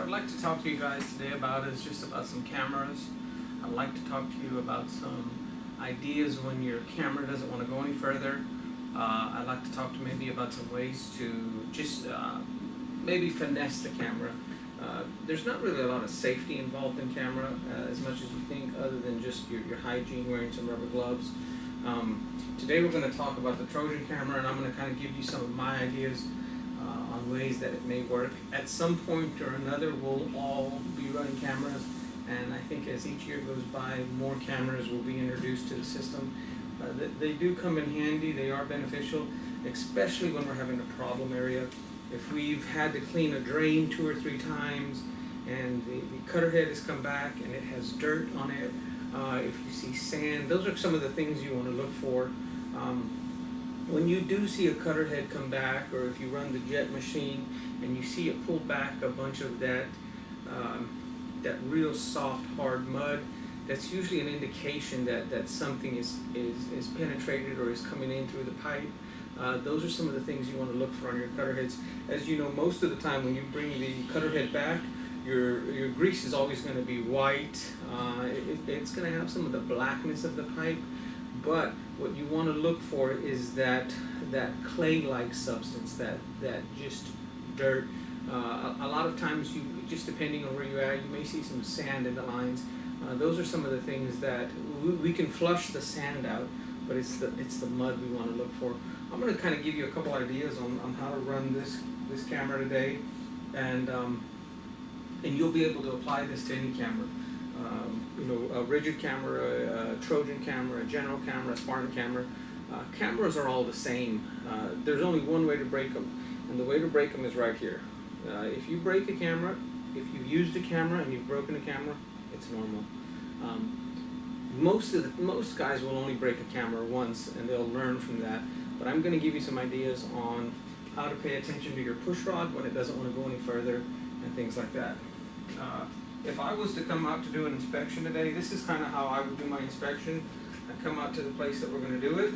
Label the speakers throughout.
Speaker 1: I'd like to talk to you guys today about is just about some cameras. I'd like to talk to you about some ideas when your camera doesn't want to go any further. I'd like to talk to maybe about some ways to just maybe finesse the camera. There's not really a lot of safety involved in camera as much as you think, other than just your hygiene, wearing some rubber gloves. Today we're going to talk about the Trojan camera, and I'm going to kind of give you some of my ideas on ways that it may work. At some point or another, we'll all be running cameras, and I think as each year goes by, more cameras will be introduced to the system. They do come in handy, they are beneficial, especially when we're having a problem area. If we've had to clean a drain 2 or 3 times, and the cutter head has come back and it has dirt on it, if you see sand, those are some of the things you want to look for. When you do see a cutter head come back, or if you run the jet machine and you see it pull back a bunch of that real soft, hard mud, that's usually an indication that something is penetrated or is coming in through the pipe. Those are some of the things you want to look for on your cutter heads. As you know, most of the time when you bring the cutter head back, your grease is always going to be white. It's going to have some of the blackness of the pipe, but what you want to look for is that clay-like substance, that just dirt. A lot of times, just depending on where you're at, you may see some sand in the lines. Those are some of the things that we can flush the sand out, but it's the mud we want to look for. I'm going to kind of give you a couple ideas on how to run this camera today, and you'll be able to apply this to any camera. A rigid camera, a Trojan camera, a general camera, a Spartan camera. Cameras are all the same. There's only one way to break them, and the way to break them is right here. If you break a camera, if you've used a camera and you've broken a camera, it's normal. Most guys will only break a camera once, and they'll learn from that. But I'm going to give you some ideas on how to pay attention to your push rod when it doesn't want to go any further, and things like that. If I was to come out to do an inspection today, this is kind of how I would do my inspection. I come out to the place that we're going to do it.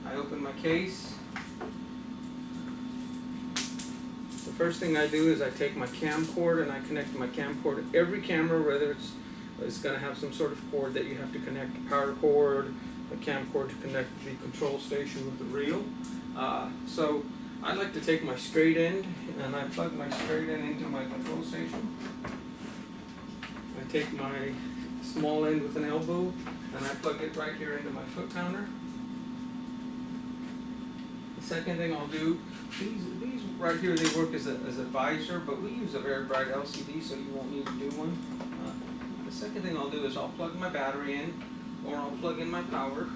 Speaker 1: I open my case. The first thing I do is I take my cam cord and I connect my cam cord. Every camera, whether it's going to have some sort of cord that you have to connect, a power cord, a cam cord to connect the control station with the reel. So I like to take my straight end and I plug my straight end into my control station. I take my small end with an elbow and I plug it right here into my foot counter. The second thing I'll do, these right here, they work as a visor, but we use a very bright LCD, so you won't need to do one. The second thing I'll do is I'll plug my battery in, or I'll plug in my power.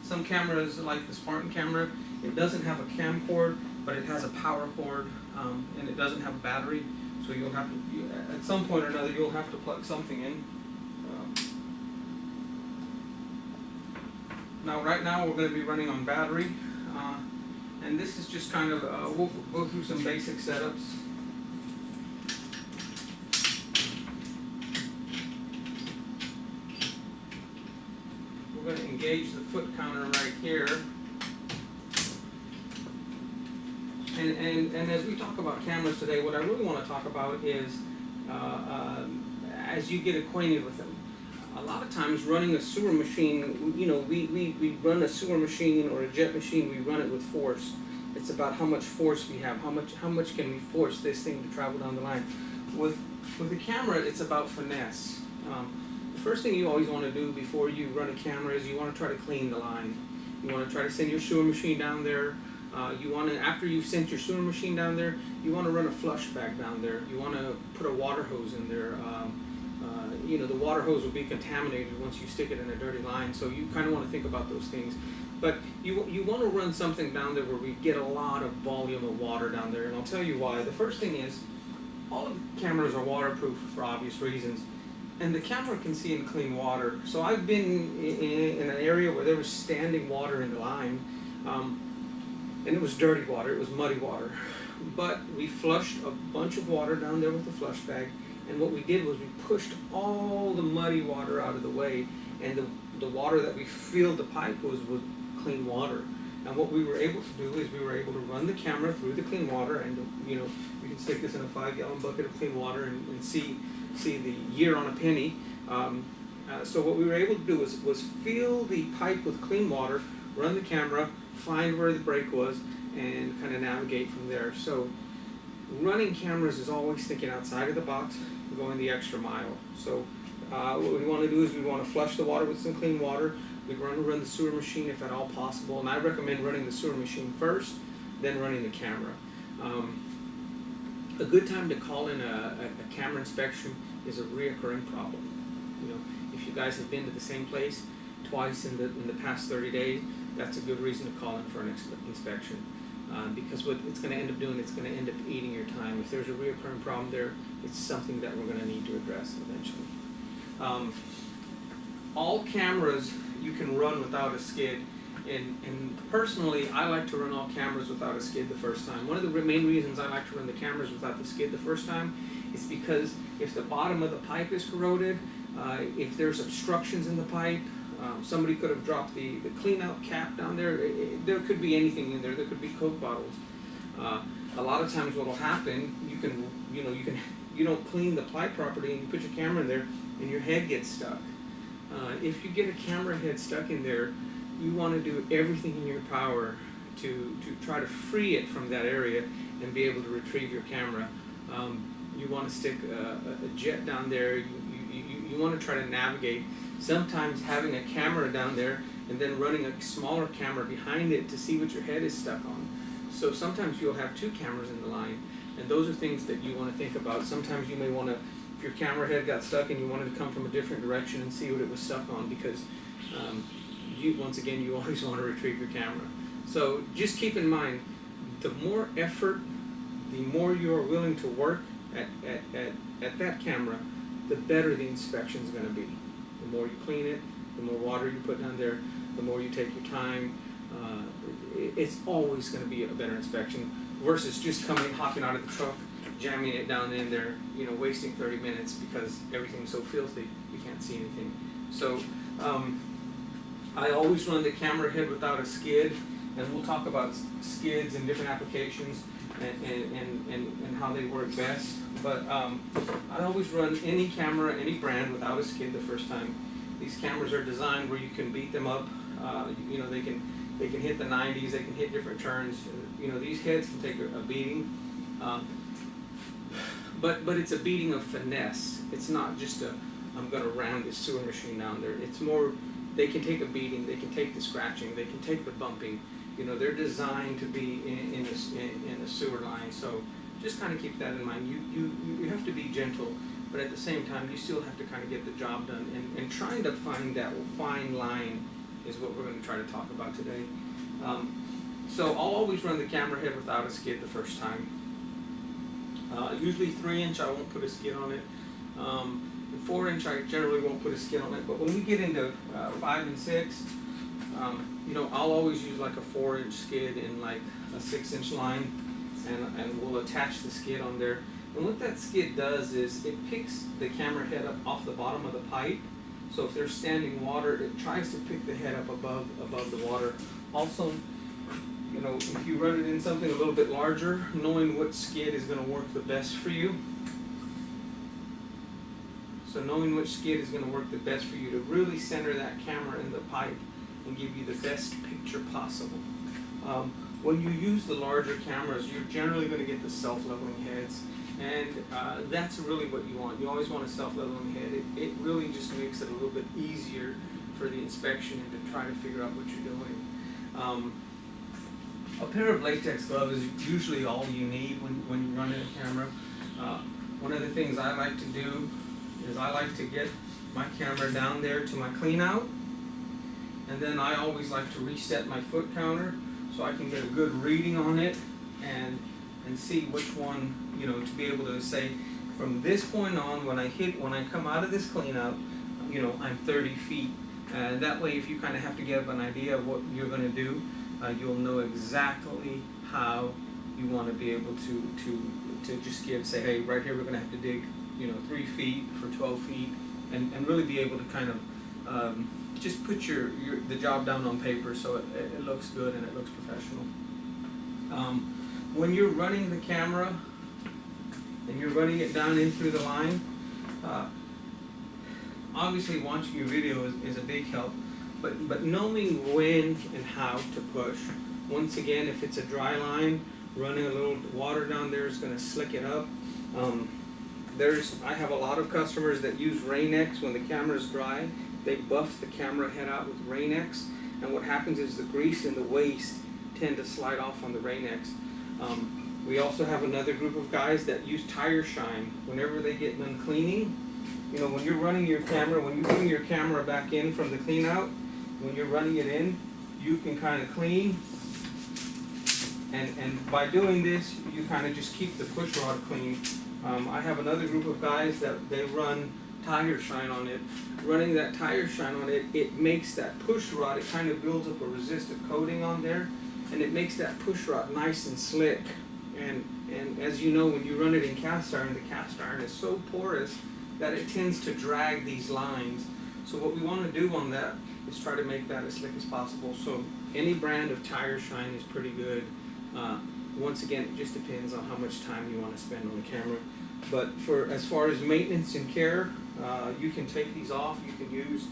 Speaker 1: Some cameras, like the Spartan camera, it doesn't have a cam cord, but it has a power cord, and it doesn't have a battery, so you'll have to, at some point or another, you'll have to plug something in. Now, right now, we're going to be running on battery, and this is just kind of, we'll go through some basic setups. We're going to engage the foot counter right here. And as we talk about cameras today, what I really want to talk about is as you get acquainted with them. A lot of times running a sewer machine, we run a sewer machine or a jet machine, we run it with force. It's about how much force we have, how much can we force this thing to travel down the line. With the camera, it's about finesse. The first thing you always want to do before you run a camera is you want to try to clean the line. You want to try to send your sewer machine down there. After you've sent your sewer machine down there, you want to run a flush bag down there. You want to put a water hose in there. The water hose will be contaminated once you stick it in a dirty line, so you kind of want to think about those things. But you want to run something down there where we get a lot of volume of water down there, and I'll tell you why. The first thing is, all of the cameras are waterproof for obvious reasons, and the camera can see in clean water. So I've been in an area where there was standing water in the line, and it was dirty water, it was muddy water. But we flushed a bunch of water down there with the flush bag, and what we did was we pushed all the muddy water out of the way, and the water that we filled the pipe was with clean water. And what we were able to do is we were able to run the camera through the clean water, and You can stick this in a 5-gallon bucket of clean water and see the year on a penny. So what we were able to do was fill the pipe with clean water, run the camera, find where the break was, and kind of navigate from there. So running cameras is always thinking outside of the box, going the extra mile. So what we want to do is we want to flush the water with some clean water. We run the sewer machine if at all possible, and I recommend running the sewer machine first, then running the camera. A good time to call in a camera inspection is a reoccurring problem. You know, if you guys have been to the same place twice in the past 30 days, that's a good reason to call in for an inspection. Because what it's going to end up doing, it's going to end up eating your time. If there's a reoccurring problem there, it's something that we're going to need to address eventually. All cameras you can run without a skid, and personally, I like to run all cameras without a skid the first time. One of the main reasons I like to run the cameras without the skid the first time is because if the bottom of the pipe is corroded, if there's obstructions in the pipe, somebody could have dropped the clean out cap down there. There could be anything in there. There could be Coke bottles. A lot of times what will happen, you don't clean the pipe properly and you put your camera in there and your head gets stuck. If you get a camera head stuck in there, you want to do everything in your power to try to free it from that area and be able to retrieve your camera. You want to stick a jet down there. You want to try to navigate. Sometimes having a camera down there and then running a smaller camera behind it to see what your head is stuck on. So sometimes you'll have 2 cameras in the line, and those are things that you want to think about. Sometimes you may want to, if your camera head got stuck and you wanted to come from a different direction and see what it was stuck on, because once again, you always want to retrieve your camera. So just keep in mind, the more effort, the more you are willing to work at that camera, the better the inspection is going to be. The more you clean it, the more water you put down there, the more you take your time. It's always going to be a better inspection versus just hopping out of the truck, jamming it down in there, wasting 30 minutes because everything's so filthy you can't see anything. So I always run the camera head without a skid, and we'll talk about skids and different applications and how they work best. But I always run any camera, any brand, without a skid the first time. These cameras are designed where you can beat them up. They can hit the 90s. They can hit different turns. These heads can take a beating, but it's a beating of finesse. It's not just I'm going to ram this sewer machine down there. It's more, they can take a beating. They can take the scratching. They can take the bumping. They're designed to be in the sewer line. So just kind of keep that in mind. You have to be gentle, but at the same time, you still have to kind of get the job done. And trying to find that fine line is what we're going to try to talk about today. So I'll always run the camera head without a skid the first time. Usually 3-inch, I won't put a skid on it. 4-inch, I generally won't put a skid on it. But when we get into 5 and 6, I'll always use like a 4-inch skid in like a 6-inch line, and we'll attach the skid on there. And what that skid does is it picks the camera head up off the bottom of the pipe. So if there's standing water, it tries to pick the head up above the water. Also, if you run it in something a little bit larger, knowing what skid is going to work the best for you. So knowing which skid is going to work the best for you to really center that camera in the pipe and give you the best picture possible. When you use the larger cameras, you're generally going to get the self-leveling heads, and that's really what you want. You always want a self-leveling head. It really just makes it a little bit easier for the inspection and to try to figure out what you're doing. A pair of latex gloves is usually all you need when you're running a camera. One of the things I like to do is I like to get my camera down there to my clean out, and then I always like to reset my foot counter so I can get a good reading on it and see which one, to be able to say from this point on, when I come out of this clean out, I'm 30 feet. And that way, if you kind of have to give an idea of what you're going to do, you'll know exactly how you want to be able to just say, hey, right here we're going to have to dig, 3 feet for 12 feet, and really be able to kind of just put the job down on paper so it looks good and it looks professional. When you're running the camera, and you're running it down in through the line, obviously watching your video is a big help, but knowing when and how to push. Once again, if it's a dry line, running a little water down there is going to slick it up. I have a lot of customers that use Rain-X when the camera is dry. They buff the camera head out with Rain-X, and what happens is the grease and the waste tend to slide off on the Rain-X. We also have another group of guys that use tire shine whenever they get done cleaning. You know, when you're running your camera, when you bring your camera back in from the clean out, when you're running it in, you can kind of clean. And by doing this, you kind of just keep the push rod clean. I have another group of guys that they run tire shine on it. Running that tire shine on it, it makes that push rod, it kind of builds up a resistive coating on there, and it makes that push rod nice and slick. And as you know, when you run it in cast iron, the cast iron is so porous that it tends to drag these lines. So what we want to do on that is try to make that as slick as possible. So any brand of tire shine is pretty good. Once again, it just depends on how much time you want to spend on the camera. But as far as maintenance and care, you can take these off. You can use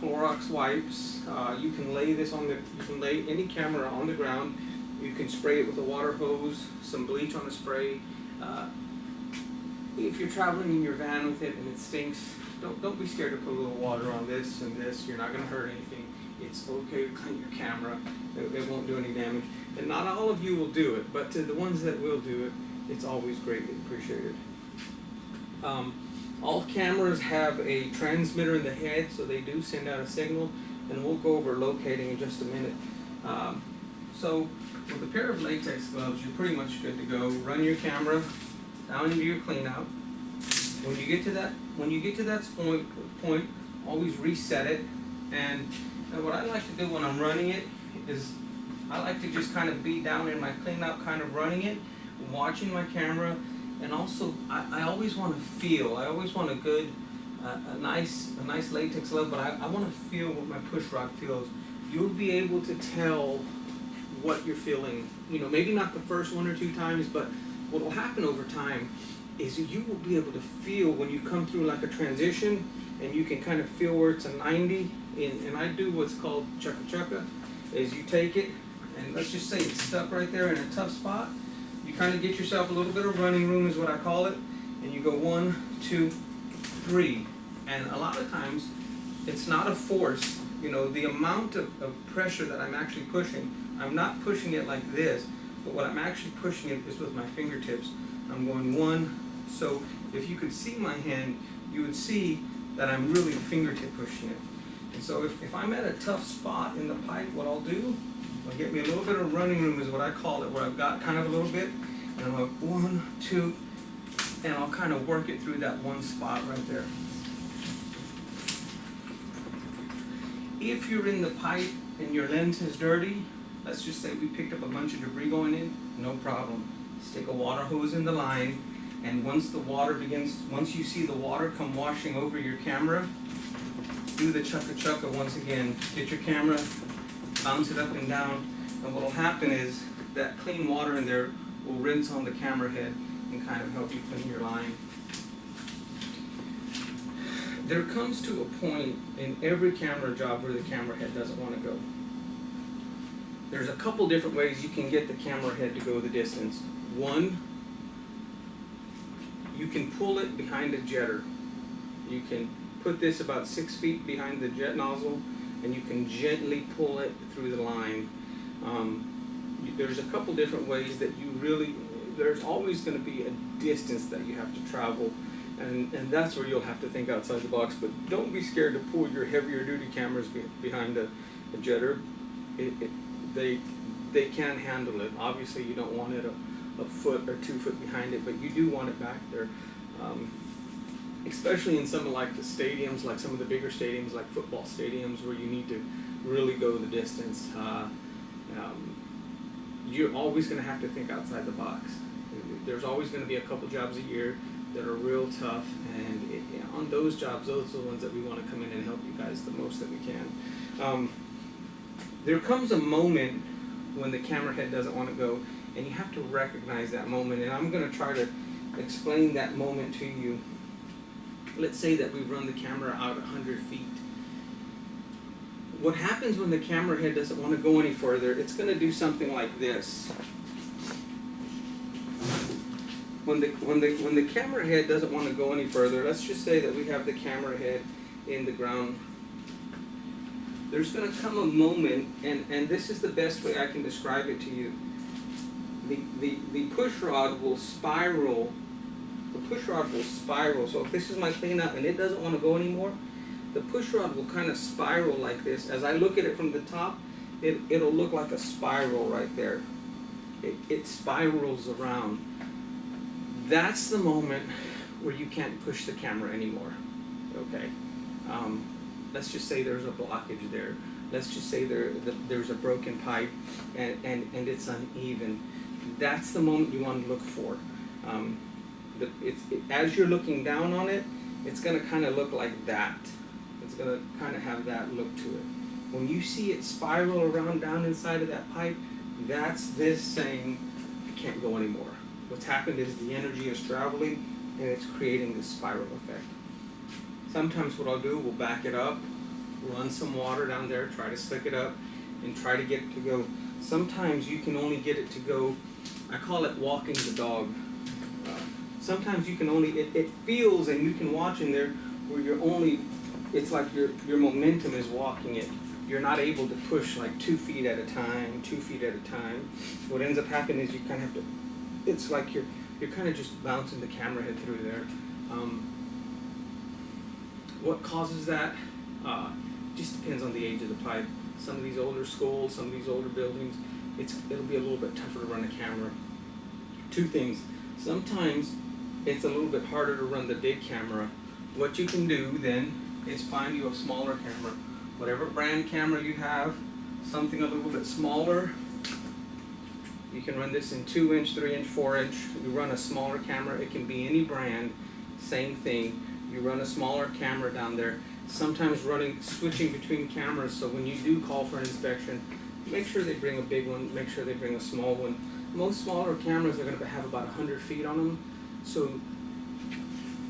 Speaker 1: Clorox wipes. You can lay any camera on the ground. You can spray it with a water hose, some bleach on a spray. If you're traveling in your van with it and it stinks, don't be scared to put a little water on this and this. You're not going to hurt anything. It's okay to clean your camera. It won't do any damage. And not all of you will do it, but to the ones that will do it, it's always greatly appreciated. All cameras have a transmitter in the head, so they do send out a signal, and we'll go over locating in just a minute. So with a pair of latex gloves, you're pretty much good to go. Run your camera down into your clean out. When you get to that point, always reset it. And what I like to do when I'm running it is I like to just kind of be down in my clean out, kind of running it, watching my camera, and also I always want to feel. I always want a nice latex glove, but I want to feel what my push rod feels. You'll be able to tell what you're feeling. You know, maybe not the first one or two times, but what will happen over time is you will be able to feel when you come through like a transition, and you can kind of feel where it's a 90. And I do what's called chukka, is you take it, and let's just say it's stuck right there in a tough spot. You kind of get yourself a little bit of running room is what I call it, and you go 1, 2, 3. And a lot of times, it's not a force. You know, the amount of pressure that I'm actually pushing, I'm not pushing it like this, but what I'm actually pushing it is with my fingertips. I'm going 1, so if you could see my hand, you would see that I'm really fingertip pushing it. And so if I'm at a tough spot in the pipe, what I'll do, I'll get me a little bit of running room is what I call it, where I've got kind of a little bit, and I'm like 1, 2, and I'll kind of work it through that one spot right there. If you're in the pipe and your lens is dirty, let's just say we picked up a bunch of debris going in, no problem. Stick a water hose in the line, and once you see the water come washing over your camera, do the chukka once again. Get your camera, bounce it up and down, and what will happen is that clean water in there will rinse on the camera head and kind of help you clean your line. There comes to a point in every camera job where the camera head doesn't want to go. There's a couple different ways you can get the camera head to go the distance. One, you can pull it behind a jetter. You can put this about 6 feet behind the jet nozzle, and you can gently pull it through the line. There's a couple different ways that there's always going to be a distance that you have to travel, and that's where you'll have to think outside the box. But don't be scared to pull your heavier duty cameras behind a jetter. They can handle it. Obviously you don't want it a foot or 2 foot behind it, but you do want it back there. Especially in some of like the stadiums, like some of the bigger stadiums, like football stadiums, where you need to really go the distance. You're always going to have to think outside the box. There's always going to be a couple jobs a year that are real tough, and on those jobs, those are the ones that we want to come in and help you guys the most that we can. There comes a moment when the camera head doesn't want to go, and you have to recognize that moment, and I'm going to try to explain that moment to you. Let's say that we've run the camera out 100 feet. What happens when the camera head doesn't want to go any further, it's going to do something like this. When the camera head doesn't want to go any further, let's just say that we have the camera head in the ground. There's going to come a moment, and this is the best way I can describe it to you. The push rod will spiral. The push rod will spiral. So if this is my cleanup and it doesn't want to go anymore, the push rod will kind of spiral like this. As I look at it from the top, it'll look like a spiral right there. It spirals around. That's the moment where you can't push the camera anymore. Okay. Let's just say there's a blockage there. Let's just say there's a broken pipe and it's uneven. That's the moment you want to look for. As you're looking down on it, it's going to kind of look like that. It's going to kind of have that look to it. When you see it spiral around down inside of that pipe, that's this saying, I can't go anymore. What's happened is the energy is traveling and it's creating this spiral effect. Sometimes what I'll do, we'll back it up, run some water down there, try to slick it up, and try to get it to go. Sometimes you can only get it to go, I call it walking the dog. Sometimes you can only, it feels, and you can watch in there where you're only, it's like your momentum is walking it. You're not able to push like 2 feet at a time, 2 feet at a time. What ends up happening is you kind of have to, it's like you're kind of just bouncing the camera head through there. What causes that? Just depends on the age of the pipe. Some of these older schools, some of these older buildings, it'll be a little bit tougher to run a camera. Two things. Sometimes it's a little bit harder to run the big camera. What you can do then is find you a smaller camera. Whatever brand camera you have, something a little bit smaller. You can run this in 2-inch, 3-inch, 4-inch. You run a smaller camera. It can be any brand. Same thing. You run a smaller camera down there. Sometimes switching between cameras, so when you do call for an inspection, make sure they bring a big one, make sure they bring a small one. Most smaller cameras are going to have about 100 feet on them, so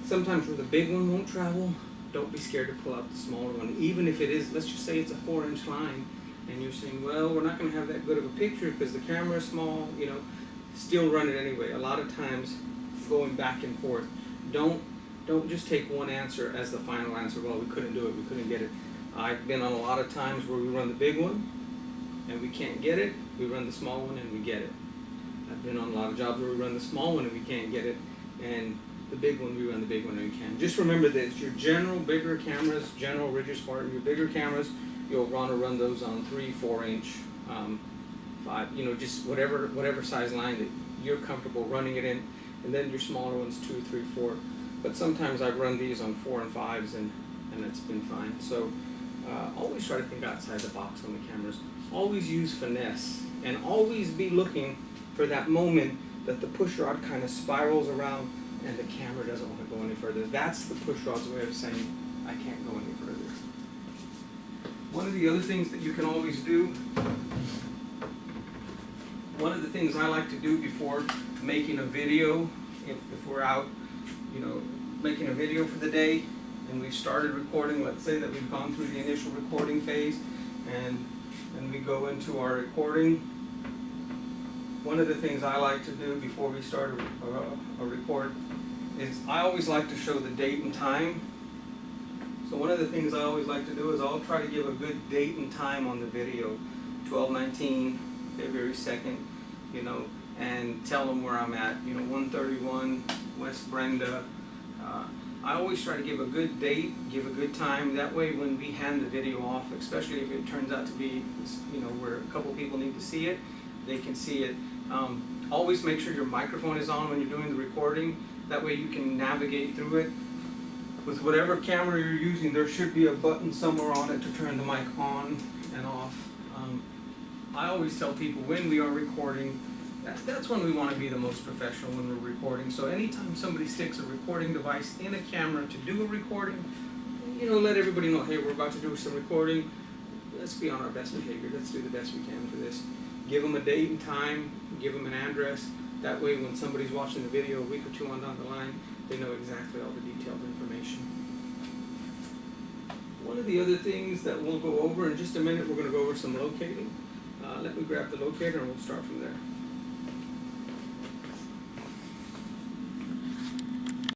Speaker 1: sometimes where the big one won't travel, don't be scared to pull out the smaller one. Even if it is, let's just say it's a 4-inch line, and you're saying, well, we're not going to have that good of a picture because the camera is small, still run it anyway. A lot of times, going back and forth, don't just take one answer as the final answer. Well, we couldn't do it, we couldn't get it. I've been on a lot of times where we run the big one and we can't get it. We run the small one and we get it. I've been on a lot of jobs where we run the small one and we can't get it, and the big one, we run the big one and we can. Just remember this, your general bigger cameras, general Ridger Spartan, your bigger cameras, you'll want to run those on 3, 4-inch, 5, just whatever size line that you're comfortable running it in, and then your smaller ones 2, 3, 4. But sometimes I've run these on 4 and 5s and it's been fine. So always try to think outside the box on the cameras. Always use finesse and always be looking for that moment that the push rod kind of spirals around and the camera doesn't want to go any further. That's the push rod's way of saying, I can't go any further. One of the other things that you can always do, one of the things I like to do before making a video, if we're out, making a video for the day and we've started recording, let's say that we've gone through the initial recording phase and we go into our recording. One of the things I like to do before we start a record is I always like to show the date and time. So one of the things I always like to do is I'll try to give a good date and time on the video, 12/19, February 2nd, and tell them where I'm at, 131 West Brenda. I always try to give a good date, give a good time. That way when we hand the video off, especially if it turns out to be, where a couple people need to see it, they can see it. Always make sure your microphone is on when you're doing the recording. That way you can navigate through it. With whatever camera you're using, there should be a button somewhere on it to turn the mic on and off. I always tell people when we are recording, that's when we want to be the most professional, when we're recording. So anytime somebody sticks a recording device in a camera to do a recording, let everybody know, hey, we're about to do some recording. Let's be on our best behavior. Let's do the best we can for this. Give them a date and time, give them an address. That way when somebody's watching the video a week or two on down the line, they know exactly all the detailed information. One of the other things that we'll go over in just a minute, we're going to go over some locating. Let me grab the locator and we'll start from there.